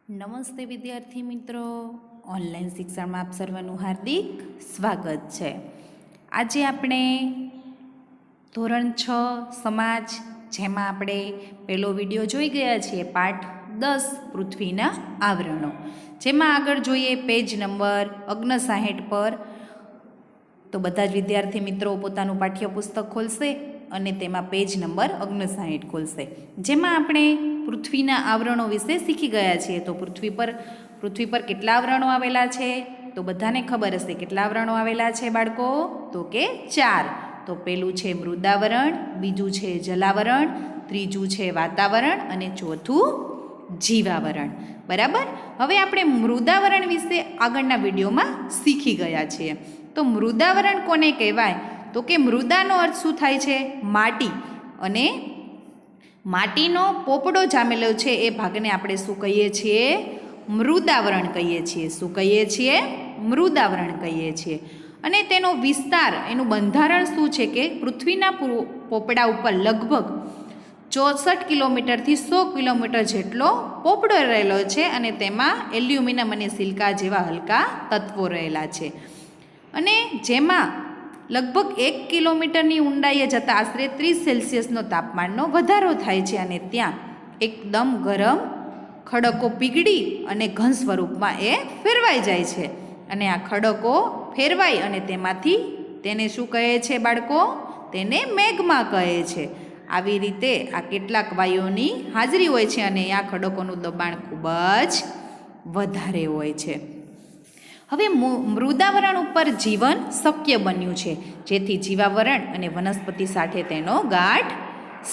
નમસ્તે વિદ્યાર્થી મિત્રો, ઓનલાઈન શિક્ષણમાં આપ સર્વનું હાર્દિક સ્વાગત છે. આજે આપણે ધોરણ 6 સમાજ, જેમાં આપણે પહેલો વિડીયો જોઈ ગયા છીએ, પાઠ 10 પૃથ્વીના આવરણો, જેમાં આગળ જોઈએ પેજ નંબર 59 પર. તો બધા જ વિદ્યાર્થી મિત્રો પોતાનું પાઠ્યપુસ્તક ખોલશે અને તેમાં પેજ નંબર 59 ખોલશે, જેમાં આપણે પૃથ્વીના આવરણો વિશે શીખી ગયા છીએ. તો પૃથ્વી પર કેટલા આવરણો આવેલા છે? તો બધાને ખબર હશે કેટલા આવરણો આવેલા છે બાળકો? તો કે 4. તો પહેલું છે મૃદાવરણ, બીજું છે જલાવરણ, ત્રીજું છે વાતાવરણ અને ચોથું જીવાવરણ. બરાબર. હવે આપણે મૃદાવરણ વિશે આગળના વિડીયોમાં શીખી ગયા છીએ. તો મૃદાવરણ કોને કહેવાય? તો કે મૃદાનો અર્થ શું થાય છે? માટી. અને માટીનો પોપડો જામેલો છે એ ભાગને આપણે શું કહીએ છીએ? મૃદાવરણ કહીએ છીએ. શું કહીએ છીએ? મૃદાવરણ કહીએ છીએ. અને તેનો વિસ્તાર, એનું બંધારણ શું છે કે પૃથ્વીના પોપડા ઉપર લગભગ 64 કિલોમીટરથી 100 કિલોમીટર જેટલો પોપડો રહેલો છે, અને તેમાં એલ્યુમિનિયમ અને સિલિકા જેવા હલકા તત્વો રહેલા છે. અને જેમાં લગભગ 1 કિલોમીટરની ઊંડાઈએ જતાં આશરે 30 સેલ્સિયસનો તાપમાનનો વધારો થાય છે, અને ત્યાં એકદમ ગરમ ખડકો પીગળી અને ઘન સ્વરૂપમાં એ ફેરવાઈ જાય છે. અને આ ખડકો ફેરવાઈ અને તેમાંથી તેને શું કહે છે બાળકો? તેને મેગ્મા કહે છે. આવી રીતે આ કેટલાક વાયુઓની હાજરી હોય છે, અને આ ખડકોનું દબાણ ખૂબ જ વધારે હોય છે. હવે મૃદાવરણ ઉપર જીવન શક્ય બન્યું છે, જેથી જીવાવરણ અને વનસ્પતિ સાથે તેનો ગાઢ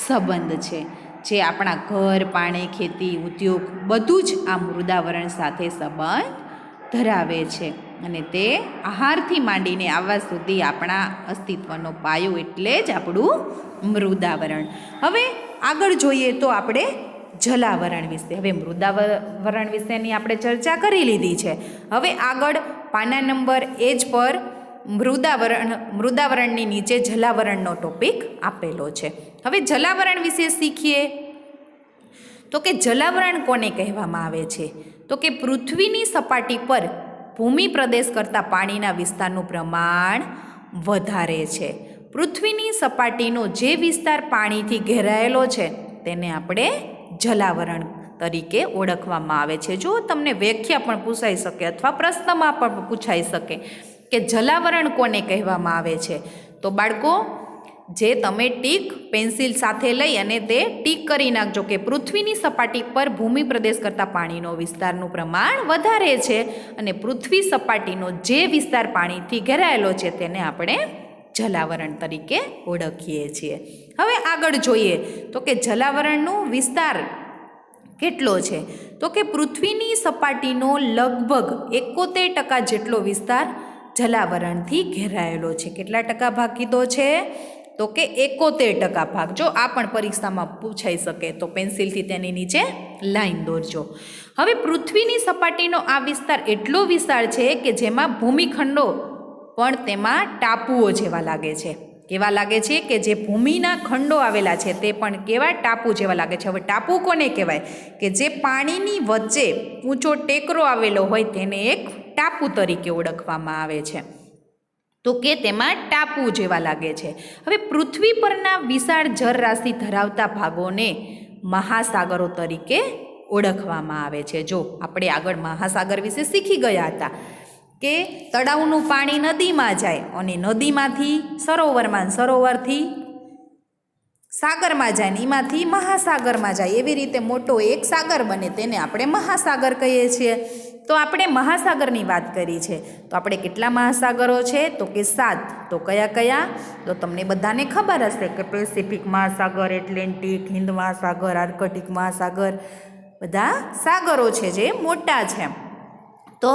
સંબંધ છે. જે આપણા ઘર, પાણી, ખેતી, ઉદ્યોગ બધું જ આ મૃદાવરણ સાથે સંબંધ ધરાવે છે. અને તે આહારથી માંડીને આવાસ સુધી આપણા અસ્તિત્વનો પાયો એટલે જ આપણું મૃદાવરણ. હવે આગળ જોઈએ તો આપણે જલાવરણ વિશે. હવે મૃદાવરણ વિશેની આપણે ચર્ચા કરી લીધી છે. હવે આગળ પાના નંબર એજ પર મૃદાવરણની નીચે જલાવરણનો ટોપિક આપેલો છે. હવે જલાવરણ વિશે શીખીએ. તો કે જલાવરણ કોને કહેવામાં આવે છે? તો કે પૃથ્વીની સપાટી પર ભૂમિ પ્રદેશ કરતાં પાણીના વિસ્તારનું પ્રમાણ વધારે છે. પૃથ્વીની સપાટીનો જે વિસ્તાર પાણીથી ઘેરાયેલો છે તેને આપણે જલાવરણ તરીકે ઓળખવામાં આવે છે. જો તમને વ્યાખ્યા પણ પૂછાઈ શકે અથવા પ્રશ્નમાં પણ પૂછાઈ શકે કે જલાવરણ કોને કહેવામાં આવે છે, તો બાળકો જે તમે ટીક પેન્સિલ સાથે લઈ અને તે ટીક કરી નાખજો કે પૃથ્વીની સપાટી પર ભૂમિ પ્રદેશ કરતાં પાણીનો વિસ્તારનું પ્રમાણ વધારે છે, અને પૃથ્વી સપાટીનો જે વિસ્તાર પાણીથી ઘેરાયેલો છે તેને આપણે જલાવરણ તરીકે ઓળખીએ છીએ. હવે આગળ જોઈએ તો કે જલાવરણનો વિસ્તાર કેટલો છે? તો કે પૃથ્વીની સપાટીનો લગભગ 71% જેટલો વિસ્તાર જલાવરણથી ઘેરાયેલો છે. કેટલા ટકા ભાગ કીધો છે? તો કે 71% ભાગ. જો આ પણ પરીક્ષામાં પૂછાઈ શકે તો પેન્સિલથી તેની નીચે લાઈન દોરજો. હવે પૃથ્વીની સપાટીનો આ વિસ્તાર એટલો વિશાળ છે કે જેમાં ભૂમિખંડો પણ તેમાં ટાપુઓ જેવા લાગે છે. કેવા લાગે છે? કે જે ભૂમિના ખંડો આવેલા છે તે પણ કેવા? ટાપુ જેવા લાગે છે. હવે ટાપુ કોને કહેવાય? કે જે પાણીની વચ્ચે ઊંચો ટેકરો આવેલો હોય તેને એક ટાપુ તરીકે ઓળખવામાં આવે છે. તો કે તેમાં ટાપુ જેવા લાગે છે. હવે પૃથ્વી પરના વિશાળ જળરાશિ ધરાવતા ભાગોને મહાસાગરો તરીકે ઓળખવામાં આવે છે. જો આપણે આગળ મહાસાગર વિશે શીખી ગયા હતા કે તળાવનું પાણી નદીમાં જાય અને નદીમાંથી સરોવરમાં, સરોવરથી સાગરમાં જાય ને એમાંથી મહાસાગરમાં જાય, એવી રીતે મોટો એક સાગર બને તેને આપણે મહાસાગર કહીએ છીએ. તો આપણે મહાસાગરની વાત કરી છે. તો આપણે કેટલા મહાસાગરો છે? તો કે 7. તો કયા કયા? તો તમને બધાને ખબર હશે કે પેસિફિક મહાસાગર, એટલાન્ટિક, હિન્દ મહાસાગર, આર્કટિક મહાસાગર, બધા સાગરો છે જે મોટા છે. તો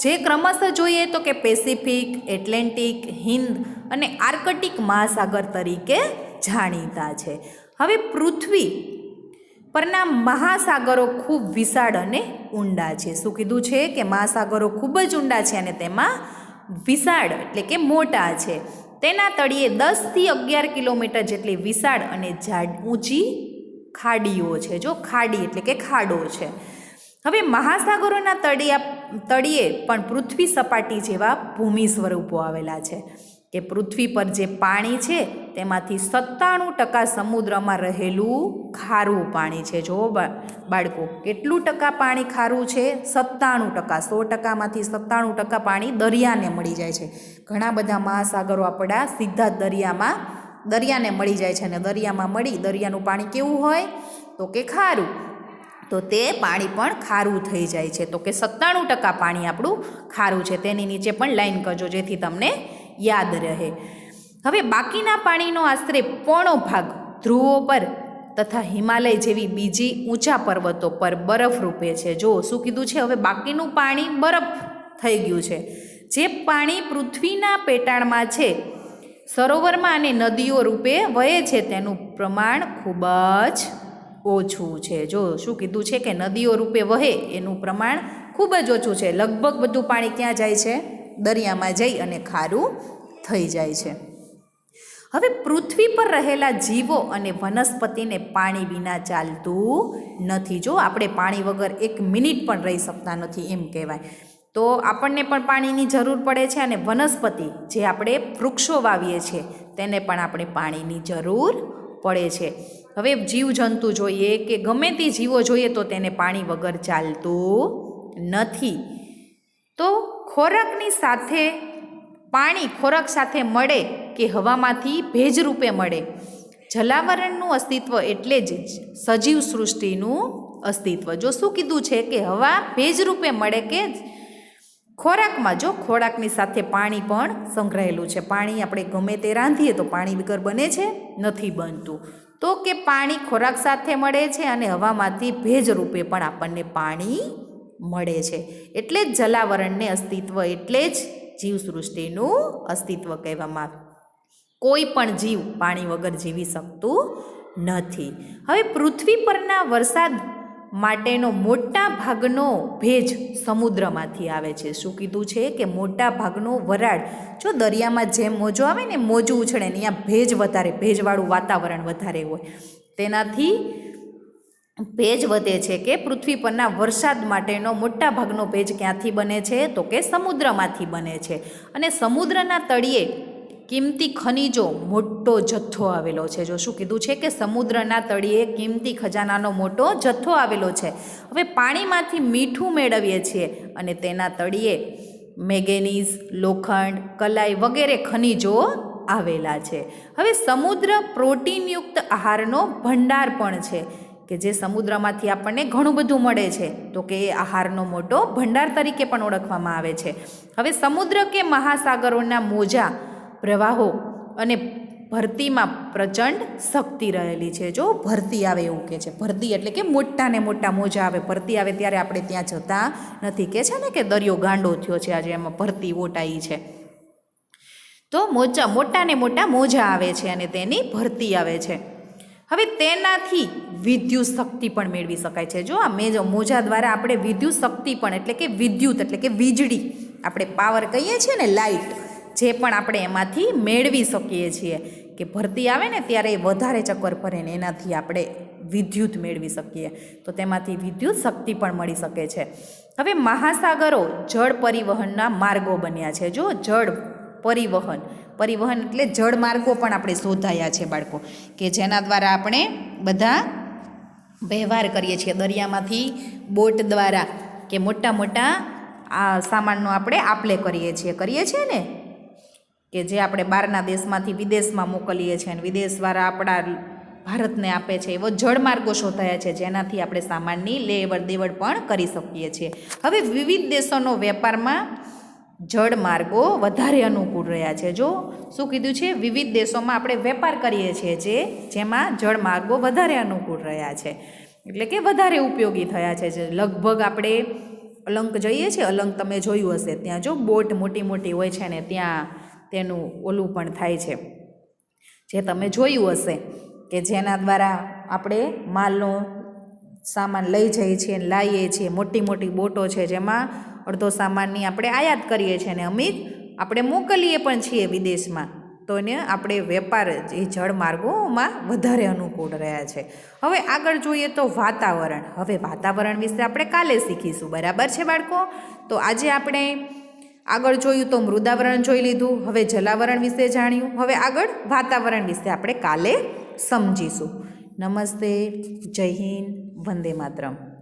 જે ક્રમશઃ જોઈએ તો કે પેસિફિક, એટલાન્ટિક, હિન્દ અને આર્કટિક મહાસાગર તરીકે જાણીતા છે. હવે પૃથ્વી પરના મહાસાગરો ખૂબ વિશાળ અને ઊંડા છે. શું કીધું છે? કે મહાસાગરો ખૂબ જ ઊંડા છે અને તેમાં વિશાળ એટલે કે મોટા છે. તેના તળિયે 10થી 11 કિલોમીટર જેટલી વિશાળ અને ઊંચી ખાડીઓ છે. જો ખાડી એટલે કે ખાડો છે. હવે મહાસાગરોના તળિયે પણ પૃથ્વી સપાટી જેવા ભૂમિ સ્વરૂપો આવેલા છે કે પૃથ્વી પર જે પાણી છે તેમાંથી 97% સમુદ્રમાં રહેલું ખારું પાણી છે. જો બાળકો, કેટલું ટકા પાણી ખારું છે? 97%. 100%માંથી 97% પાણી દરિયાને મળી જાય છે. ઘણા બધા મહાસાગરો આપણા સીધા દરિયાને મળી જાય છે, અને દરિયાનું પાણી કેવું હોય? તો કે ખારું. તો તે પાણી પણ ખારું થઈ જાય છે. તો કે 97% પાણી આપણું ખારું છે. તેની નીચે પણ લાઈન કરજો જેથી તમને યાદ રહે. હવે બાકીના પાણીનો આશરે પોણો ભાગ ધ્રુવો પર તથા હિમાલય જેવી બીજી ઊંચા પર્વતો પર બરફ રૂપે છે. જો શું કીધું છે? હવે બાકીનું પાણી બરફ થઈ ગયું છે. જે પાણી પૃથ્વીના પેટાળમાં છે, સરોવરમાં અને નદીઓ રૂપે વહે છે, તેનું પ્રમાણ ખૂબ જ ઓછું છે. જો શું કીધું છે? કે નદીઓ રૂપે વહે એનું પ્રમાણ ખૂબ જ ઓછું છે. લગભગ બધું પાણી ક્યાં જાય છે? દરિયામાં જઈ અને ખારું થઈ જાય છે. હવે પૃથ્વી પર રહેલા જીવો અને વનસ્પતિને પાણી વિના ચાલતું નથી. જો આપણે પાણી વગર 1 મિનિટ પણ રહી શકતા નથી એમ કહેવાય. તો આપણને પણ પાણીની જરૂર પડે છે, અને વનસ્પતિ જે આપણે વૃક્ષો વાવીએ છીએ તેને પણ આપણે પાણીની જરૂર પડે છે. હવે જીવજંતુ જોઈએ કે ગમે તે જીવો જોઈએ તો તેને પાણી વગર ચાલતું નથી. તો ખોરાકની સાથે પાણી ખોરાક સાથે મળે કે હવામાંથી ભેજ રૂપે મળે, જલાવરણનું અસ્તિત્વ એટલે જ સજીવ સૃષ્ટિનું અસ્તિત્વ. જો શું કીધું છે? કે હવા ભેજ રૂપે મળે કે ખોરાકમાં. જો ખોરાકની સાથે પાણી પણ સંગ્રહેલું છે. પાણી આપણે ગમે તે રાંધીએ તો પાણી વગર બને છે? નથી બનતું. તો કે પાણી ખોરાક સાથે મળે છે અને હવામાંથી ભેજ રૂપે પણ આપણને પાણી મળે છે. એટલે જ જલાવરણને અસ્તિત્વ એટલે જ જીવસૃષ્ટિનું અસ્તિત્વ કહેવામાં આવે. કોઈ પણ જીવ પાણી વગર જીવી શકતું નથી. હવે પૃથ્વી પરના વરસાદ માટેનો મોટા ભાગનો ભેજ સમુદ્રમાંથી આવે છે. શું કીધું છે? કે મોટા ભાગનો વરાળ, જો દરિયામાં જેમ મોજો આવે ને, મોજું ઉછળે ને, ત્યાં ભેજ વધારે, ભેજવાળું વાતાવરણ વધારે હોય, તેનાથી ભેજ વધે છે. કે પૃથ્વી પરના વરસાદ માટેનો મોટા ભાગનો ભેજ ક્યાંથી બને છે? તો કે સમુદ્રમાંથી બને છે. અને સમુદ્રના તળિયે કિંમતી ખનિજો મોટો જથ્થો આવેલો છે. જો શું કીધું છે? કે સમુદ્રના તળિયે કિંમતી ખજાનાનો મોટો જથ્થો આવેલો છે. હવે પાણીમાંથી મીઠું મેળવીએ છીએ અને તેના તળિયે મેંગેનીઝ, લોખંડ, કલાઈ વગેરે ખનિજો આવેલા છે. હવે સમુદ્ર પ્રોટીનયુક્ત આહારનો ભંડાર પણ છે, કે જે સમુદ્રમાંથી આપણને ઘણું બધું મળે છે. તો કે એ આહારનો મોટો ભંડાર તરીકે પણ ઓળખવામાં આવે છે. હવે સમુદ્ર કે મહાસાગરોના મોજા, પ્રવાહો અને ભરતીમાં પ્રચંડ શક્તિ રહેલી છે. જો ભરતી આવે એવું કહે છે. ભરતી એટલે કે મોટા ને મોટા મોજા આવે. ભરતી આવે ત્યારે આપણે ત્યાં જતા નથી. કહે છે ને કે દરિયો ગાંડો થયો છે આજે, એમાં ભરતી ઓટાઈ છે. તો મોટા ને મોટા મોજા આવે છે અને તેની ભરતી આવે છે. હવે તેનાથી વિદ્યુત શક્તિ પણ મેળવી શકાય છે. જો આ મોજા દ્વારા આપણે વિદ્યુત શક્તિ પણ એટલે કે વિદ્યુત એટલે કે વીજળી, આપણે પાવર કહીએ છીએ ને, લાઇટ, જે પણ આપણે એમાંથી મેળવી શકીએ છીએ. કે ભરતી આવે ને ત્યારે વધારે ચક્કર ફરે ને એનાથી આપણે વિદ્યુત મેળવી શકીએ. તો તેમાંથી વિદ્યુત શક્તિ પણ મળી શકે છે. હવે મહાસાગરો જળ પરિવહનના માર્ગો બન્યા છે. જો જળ પરિવહન એટલે જળ માર્ગો પણ આપણે શોધાયા છે બાળકો, કે જેના દ્વારા આપણે બધા વ્યવહાર કરીએ છીએ. દરિયામાંથી બોટ દ્વારા કે મોટા મોટા આ સામાનનો આપણે આપલે કરીએ છીએ ને, કે જે આપણે બહારના દેશમાંથી વિદેશમાં મોકલીએ છીએ અને વિદેશવાળા આપણા ભારતને આપે છે. એવો જળમાર્ગો શોધાયા છે જેનાથી આપણે સામાનની લેવડ દેવડ પણ કરી શકીએ છીએ. હવે વિવિધ દેશોનો વેપારમાં જળમાર્ગો વધારે અનુકૂળ રહ્યા છે. જો શું કીધું છે? વિવિધ દેશોમાં આપણે વેપાર કરીએ છીએ જેમાં જળમાર્ગો વધારે અનુકૂળ રહ્યા છે, એટલે કે વધારે ઉપયોગી થયા છે. જે લગભગ આપણે અલંગ જઈએ છીએ, અલંગ તમે જોયું હશે, ત્યાં જો બોટ મોટી મોટી હોય છે ને ત્યાં તેનું ઓલું પણ થાય છે, જે તમે જોયું હશે, કે જેના દ્વારા આપણે માલનો સામાન લઈ જઈએ છીએ, લાવીએ છીએ. મોટી મોટી બોટો છે જેમાં અડધો સામાનની આપણે આયાત કરીએ છીએ અને આપણે મોકલીએ પણ છીએ વિદેશમાં. તો એને આપણે વેપાર એ જળમાર્ગોમાં વધારે અનુકૂળ રહ્યા છે. હવે આગળ જોઈએ તો વાતાવરણ. હવે વાતાવરણ વિશે આપણે કાલે શીખીશું, બરાબર છે બાળકો? તો આજે આપણે આગળ જોયું તો મૃદાવરણ જોઈ લીધું, હવે જલાવરણ વિશે જાણ્યું, હવે આગળ વાતાવરણ વિશે આપણે કાલે સમજીશું. નમસ્તે, જય હિન્દ, વંદે માતરમ.